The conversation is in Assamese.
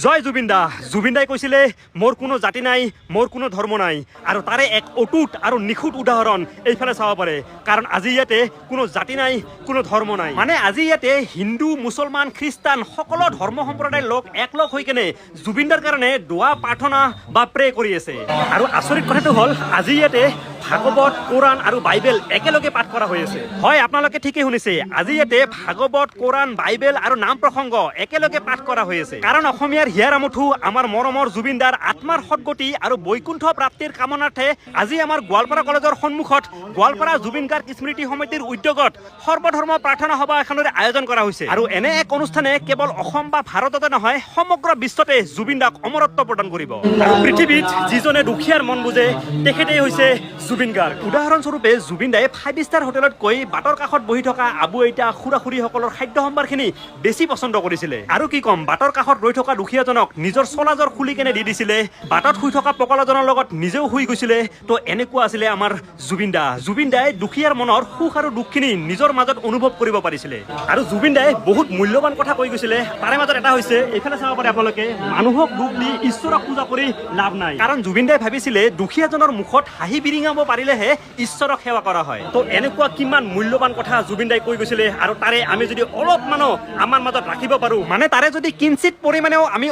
জয় জুবিন দা। জুবিন দাই কৈছিলে মোৰ কোনো জাতি নাই, মোৰ কোনো ধৰ্ম নাই, আৰু তাৰে এক অটুট আৰু নিখুঁত উদাহৰণ এইফালে চাব পাৰে। কাৰণ আজি ইয়াতে কোনো জাতি নাই, কোনো ধৰ্ম নাই। মানে আজি ইয়াতে হিন্দু, মুছলমান, খ্ৰীষ্টান সকলো ধৰ্ম সম্প্ৰদায়ৰ লোক একলগ হৈ কেনে জুবিন দাৰ কাৰণে দোৱা প্ৰাৰ্থনা বা প্ৰে কৰি আছে। আৰু আচৰিত কথাটো হ'ল আজি ইয়াতে ভাগৱত, কোৰাণ আৰু বাইবেল একেলগে পাঠ কৰা হৈ আছে। হয়, আপোনালোকে ঠিকেই শুনিছে, আজি ইয়াতে ভাগৱত, কোৰাণ, বাইবেল আৰু নাম প্ৰসংগ একেলগে পাঠ কৰা হৈ আছে। কাৰণ অসমীয়াৰ হিয়াৰ আমঠু আমাৰ মৰমৰ জুবিন দাৰ আত্মাৰ সদগতি আৰু বৈকুণ্ঠ প্ৰাপ্তিৰ কামনাৰ্থে আজি আমাৰ গোৱালপাৰা কলেজৰ সন্মুখত গোৱালপাৰা জুবিন গাৰ্গ স্মৃতি সমিতিৰ উদ্যোগত সৰ্বধৰ্ম প্ৰাৰ্থনা সভা এখনৰ আয়োজন কৰা হৈছে। আৰু এনে এক অনুষ্ঠানে কেৱল অসম বা ভাৰততে নহয়, সমগ্ৰ বিশ্বতে জুবিন দাক অমৰত্ব প্ৰদান কৰিব। আৰু পৃথিৱীত যিজনে দুখীয়াৰ মন বুজে তেখেতেই হৈছে জুবিন গাৰ্গ। উদাহৰণস্বৰূপে জুবিন দাই 5 ষ্টাৰ হোটেলতকৈ বাটৰ কাষত বহি থকা আবু আইতা, খুৰা খুৰীসকলৰ খাদ্য সম্ভাৰখিনি বেছি পচন্দ কৰিছিলে। আৰু কি ক'ম, বাটৰ কাষত ৰৈ থকা দুখীয়াজনক নিজৰ চলাজৰ খুলি কেনে দি দিছিলে, বাটত শুই থকা পকলাজনৰ লগত নিজেও শুই গৈছিলে। তো এনেকুৱা আছিলে আমাৰ জুবিন দা। জুবিন দাই দুখীয়াৰ মনৰ সুখ আৰু দুখখিনি নিজৰ মাজত অনুভৱ কৰিব পাৰিছিলে। আৰু জুবিন দাই বহুত মূল্যৱান কথা কৈ গৈছিলে। তাৰে মাজত এটা হৈছে, এইফালে চাব পাৰে আপোনালোকে, মানুহক দুখ দি ঈশ্বৰক পূজা কৰি লাভ নাই। কাৰণ জুবিন দাই ভাবিছিলে দুখীয়াজনৰ মুখত হাঁহি বিৰিঙাব পাৰিলেহে ঈশ্বৰক সেৱা কৰা হয়। তো এনেকুৱা কিমান মূল্যৱান কথা জুবিন দাই কৈ গৈছিলে। আৰু তাৰে আমি যদি অলপমানো আমাৰ মাজত ৰাখিব পাৰো, মানে তাৰে যদি কিঞ্চিত পৰিমাণেও আমি